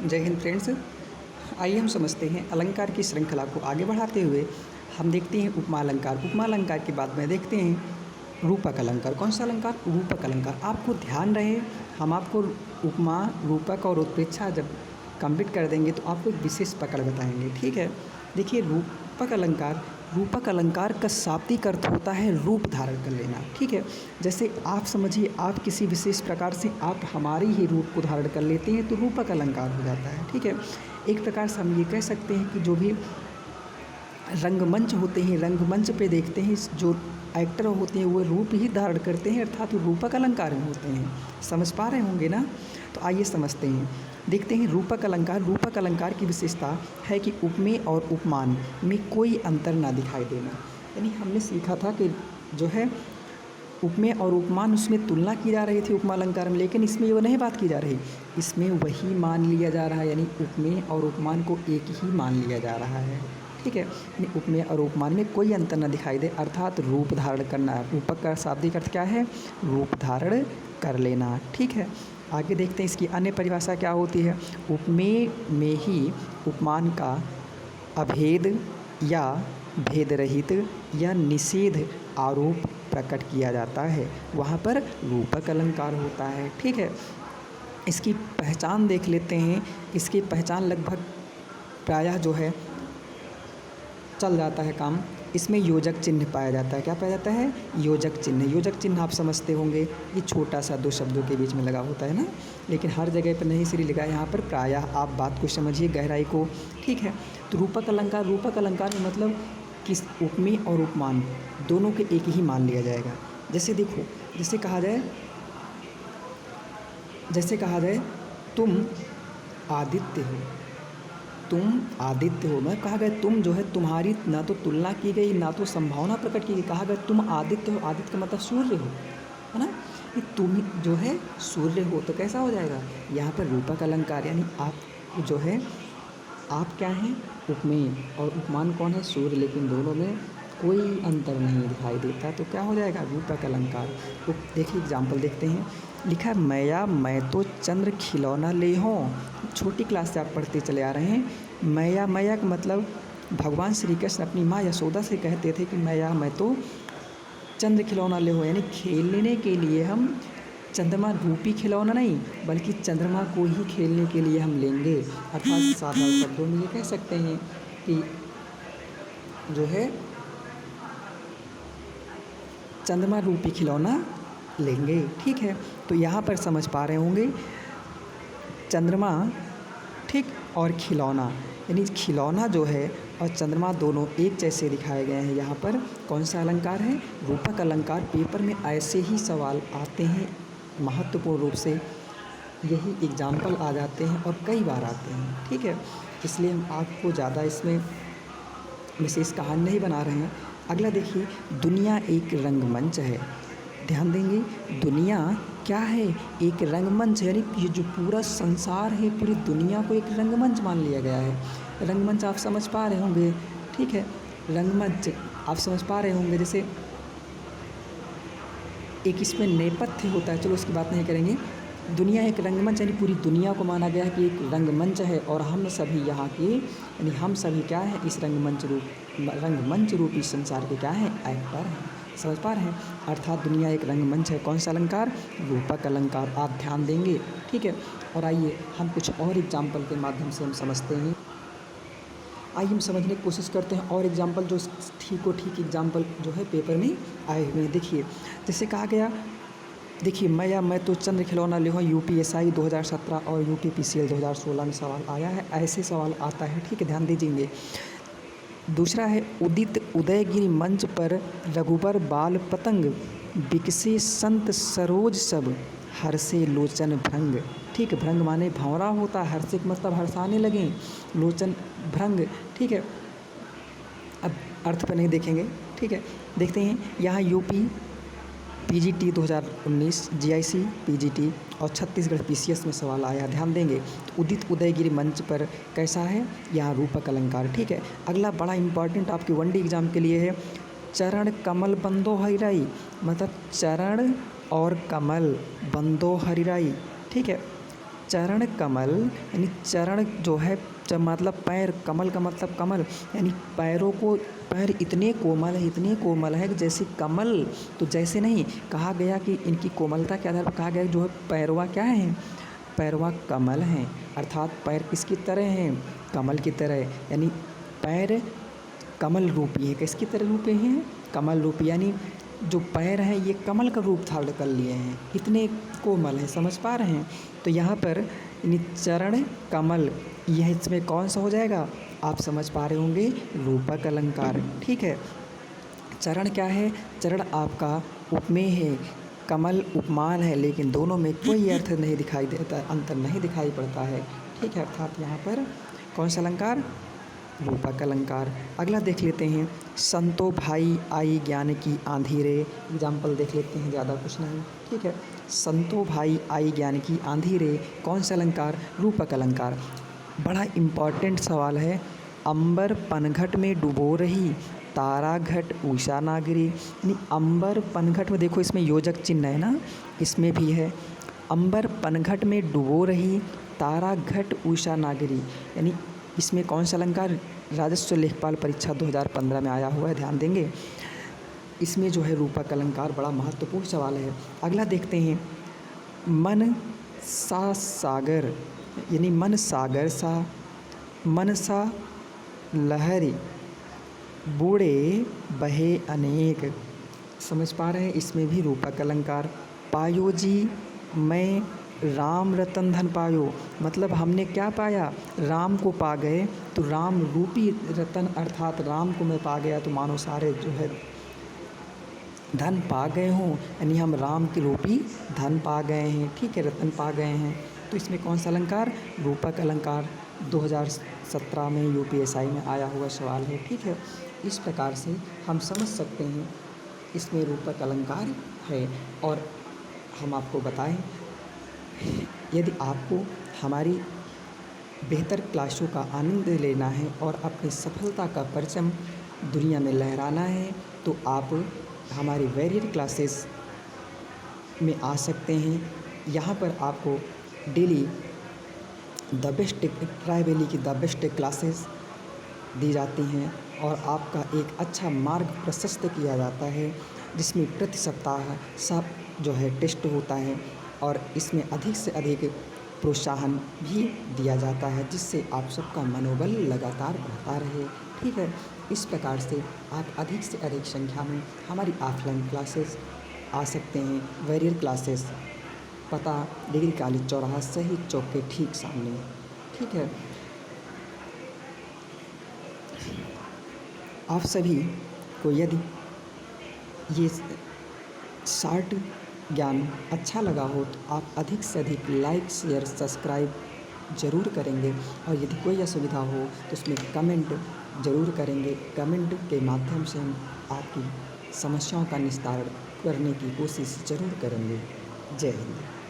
जय हिंद फ्रेंड्स। आइए हम समझते हैं अलंकार की श्रृंखला को आगे बढ़ाते हुए हम देखते हैं उपमा अलंकार। उपमा अलंकार के बाद में देखते हैं रूपक अलंकार। कौन सा अलंकार? रूपक अलंकार। आपको ध्यान रहे, हम आपको उपमा, रूपक और उत्प्रेक्षा जब कंप्लीट कर देंगे तो आपको एक विशेष पकड़ बताएंगे। ठीक है, देखिए रूपक अलंकार का शाब्दिक अर्थ होता है रूप धारण कर लेना। ठीक है, जैसे आप समझिए, आप किसी विशेष प्रकार से आप हमारे ही रूप को धारण कर लेते हैं तो रूपक अलंकार हो जाता है। ठीक है, एक प्रकार से हम ये कह सकते हैं कि जो भी रंगमंच होते हैं, रंगमंच पे देखते हैं जो एक्टर होते हैं वो रूप ही धारण करते हैं, अर्थात रूपक अलंकार में होते हैं। समझ पा रहे होंगे ना? तो आइए समझते हैं, देखते हैं रूपक अलंकार। रूपक अलंकार की विशेषता है कि उपमेय और उपमान में कोई अंतर ना दिखाई देना। यानी हमने सीखा था कि जो है उपमेय और उपमान, उसमें तुलना की जा रही थी उपमा अलंकार में, लेकिन इसमें वो नहीं बात की जा रही, इसमें वही मान लिया जा रहा है। यानी उपमेय और उपमान को एक ही मान लिया जा रहा है। ठीक है, यानी उपमेय और उपमान में कोई अंतर न दिखाई दे, अर्थात रूप धारण करना। रूपक का शाब्दिक अर्थ क्या है? रूप धारण कर लेना। ठीक है, आगे देखते हैं इसकी अन्य परिभाषा क्या होती है। उपमेय में ही उपमान का अभेद या भेद रहित या निषेध आरोप प्रकट किया जाता है, वहाँ पर रूपक अलंकार होता है। ठीक है, इसकी पहचान देख लेते हैं। इसकी पहचान लगभग प्रायः जो है चल जाता है काम। इसमें योजक चिन्ह पाया जाता है। क्या पाया जाता है? योजक चिन्ह। योजक चिन्ह आप समझते होंगे, ये छोटा सा दो शब्दों के बीच में लगा होता है ना, लेकिन हर जगह पर नहीं इसलिए लिखा है, यहाँ पर प्रायः आप बात को समझिए, गहराई को। ठीक है, तो रूपक अलंकार में मतलब किस उपमेय और उपमान दोनों के एक ही मान लिया जाएगा। जैसे देखो, जैसे कहा जाए तुम आदित्य हो, तुम आदित्य हो। मैं कहा गया तुम जो है, तुम्हारी ना तो तुलना की गई ना तो संभावना प्रकट की गई, कहा गया तुम आदित्य हो। आदित्य का मतलब सूर्य हो, है ना, कि तुम जो है सूर्य हो, तो कैसा हो जाएगा यहाँ पर रूपक अलंकार। यानी आप जो है, आप क्या हैं? उपमेय, और उपमान कौन है? सूर्य, लेकिन दोनों में कोई अंतर नहीं दिखाई देता, तो क्या हो जाएगा? रूपक अलंकार। तो देखिए एग्जाम्पल देखते हैं। लिखा है मैं तो चंद्र खिलौना ले हों। छोटी क्लास से आप पढ़ते चले आ रहे हैं। मैया का मतलब भगवान श्री कृष्ण अपनी माँ यशोदा से कहते थे कि मैं तो चंद्र खिलौना ले हो, यानी खेलने के लिए हम चंद्रमा रूपी खिलौना नहीं, बल्कि चंद्रमा को ही खेलने के लिए हम लेंगे। अर्थात सादा शब्दों में ये कह सकते हैं कि जो है चंद्रमा रूपी खिलौना लेंगे। ठीक है, तो यहाँ पर समझ पा रहे होंगे चंद्रमा, ठीक, और खिलौना, यानी खिलौना जो है और चंद्रमा दोनों एक जैसे दिखाए गए हैं। यहाँ पर कौन सा अलंकार है? रूपक अलंकार। पेपर में ऐसे ही सवाल आते हैं, महत्वपूर्ण रूप से यही एग्जाम्पल आ जाते हैं और कई बार आते हैं। ठीक है, इसलिए हम आपको ज़्यादा इसमें विशेष कहानी नहीं बना रहे हैं। अगला देखिए, दुनिया एक रंगमंच है। ध्यान देंगे, दुनिया क्या है? एक रंगमंच, यानी ये जो पूरा संसार है, पूरी दुनिया को एक रंगमंच मान लिया गया है। रंगमंच आप समझ पा रहे होंगे। ठीक है, रंगमंच आप समझ पा रहे होंगे, जैसे एक इसमें नेपथ्य होता है, चलो उसकी बात नहीं करेंगे। दुनिया एक रंगमंच, यानी पूरी दुनिया को माना गया है कि एक रंगमंच है, और हम सभी यहाँ के, यानी हम सभी क्या है? इस रंगमंच रूपी संसार के क्या हैं? एक्टर हैं। समझ पा रहे हैं? अर्थात दुनिया एक रंगमंच है। कौन सा अलंकार? रूपक अलंकार। आप ध्यान देंगे। ठीक है, और आइए हम कुछ और एग्जाम्पल के माध्यम से हम समझते हैं। आइए हम समझने की कोशिश करते हैं और एग्जाम्पल जो ठीक एग्जाम्पल जो है पेपर में आए हुए हैं। देखिए, जैसे कहा गया, देखिए मैं तो चंद्र खिलौना ले हूँ, UPSI 2017 और UTPCL 2016 में सवाल आया है, ऐसे सवाल आता है। ठीक है, ध्यान दीजिए। दूसरा है, उदित उदयगिरि मंच पर रघुबर बाल पतंग, बिकसे संत सरोज सब, हर्षे लोचन भृंग। ठीक, भृंग माने भंवरा होता है, हर्षे का मतलब हर्षाने लगे, लोचन भृंग। ठीक है, अब अर्थ पर नहीं देखेंगे। ठीक है, देखते हैं यहाँ UP PGT 2019, GIC PGT और छत्तीसगढ़ PCS में सवाल आया, ध्यान देंगे। तो उदित उदयगिरि मंच पर कैसा है? यहाँ रूपक अलंकार। ठीक है, अगला बड़ा इंपॉर्टेंट आपके 1D एग्जाम के लिए है, चरण कमल बंदो हरिराई, मतलब चरण और कमल बंदो हरिराई। ठीक है, चरण कमल यानी चरण जो है मतलब पैर, कमल का मतलब कमल, यानी पैरों को, पैर इतने कोमल है कि जैसे कमल, तो जैसे नहीं कहा गया कि इनकी कोमलता के आधार पर कहा गया जो है पैरवा क्या है, पैरवा कमल हैं, अर्थात पैर किसकी तरह हैं, कमल की तरह, यानी पैर कमल रूपी है, किसकी तरह रूपी हैं, कमल रूपी, यानी जो पैर हैं ये कमल का रूप धारण कर लिए हैं, इतने कोमल हैं, समझ पा रहे हैं। तो यहाँ पर यानी चरण कमल, यह इसमें कौन सा हो जाएगा, आप समझ पा रहे होंगे, रूपक अलंकार। ठीक है, चरण क्या है, चरण आपका उपमेय है, कमल उपमान है, लेकिन दोनों में कोई अर्थ नहीं दिखाई देता, अंतर नहीं दिखाई पड़ता है। ठीक है, अर्थात यहाँ पर कौन सा अलंकार, रूपक अलंकार। अगला देख लेते हैं, संतो भाई आई ज्ञान की आंधी रे, एग्जाम्पल देख लेते हैं, ज़्यादा कुछ नहीं। ठीक है, संतो भाई आई ज्ञान की आंधी रे, कौन सा अलंकार, रूपक अलंकार। बड़ा इम्पॉर्टेंट सवाल है, अंबर पनघट में डुबो रही तारा घट उषा नागरी, यानी अंबर पनघट में देखो इसमें योजक चिन्ह है ना, इसमें भी है, अंबर पनघट में डुबो रही तारा घट उषा नागरी, यानी इसमें कौन सा अलंकार, राजस्व लेखपाल परीक्षा 2015 में आया हुआ है, ध्यान देंगे। इसमें जो है रूपक अलंकार बड़ा महत्वपूर्ण सवाल है। अगला देखते हैं, मन सा सागर, यानी मन सागर सा, मन सा लहरी बूढ़े बहे अनेक, समझ पा रहे हैं, इसमें भी रूपक अलंकार। पायो जी मैं राम रतन धन पायो, मतलब हमने क्या पाया, राम को पा गए, तो राम रूपी रतन अर्थात राम को मैं पा गया, तो मानो सारे जो है धन पा गए हों, यानी हम राम के रूपी धन पा गए हैं। ठीक है, रतन पा गए हैं, तो इसमें कौन सा अलंकार, रूपक अलंकार, 2017 में यूपीएसआई में आया हुआ सवाल है। ठीक है, इस प्रकार से हम समझ सकते हैं इसमें रूपक अलंकार है। और हम आपको बताएं, यदि आपको हमारी बेहतर क्लासों का आनंद लेना है और अपनी सफलता का परचम दुनिया में लहराना है, तो आप हमारी वेरियर क्लासेस में आ सकते हैं। यहाँ पर आपको daily the best try valley की द बेस्ट क्लासेस दी जाती हैं और आपका एक अच्छा मार्ग प्रशस्त किया जाता है, जिसमें प्रति सप्ताह सब जो है टेस्ट होता है और इसमें अधिक से अधिक प्रोत्साहन भी दिया जाता है, जिससे आप सबका मनोबल लगातार बढ़ता रहे। ठीक है, इस प्रकार से आप अधिक से अधिक संख्या में हमारी ऑफलाइन क्लासेस आ सकते हैं। वेरियर क्लासेस, पता डिग्री कॉलेज चौराहा शहीद चौक के ठीक सामने। ठीक है, आप सभी को यदि ये शॉर्ट ज्ञान अच्छा लगा हो तो आप अधिक से अधिक लाइक शेयर सब्सक्राइब ज़रूर करेंगे, और यदि कोई असुविधा हो तो उसमें कमेंट ज़रूर करेंगे। कमेंट के माध्यम से हम आपकी समस्याओं का निस्तारण करने की कोशिश ज़रूर करेंगे। जय हिंद।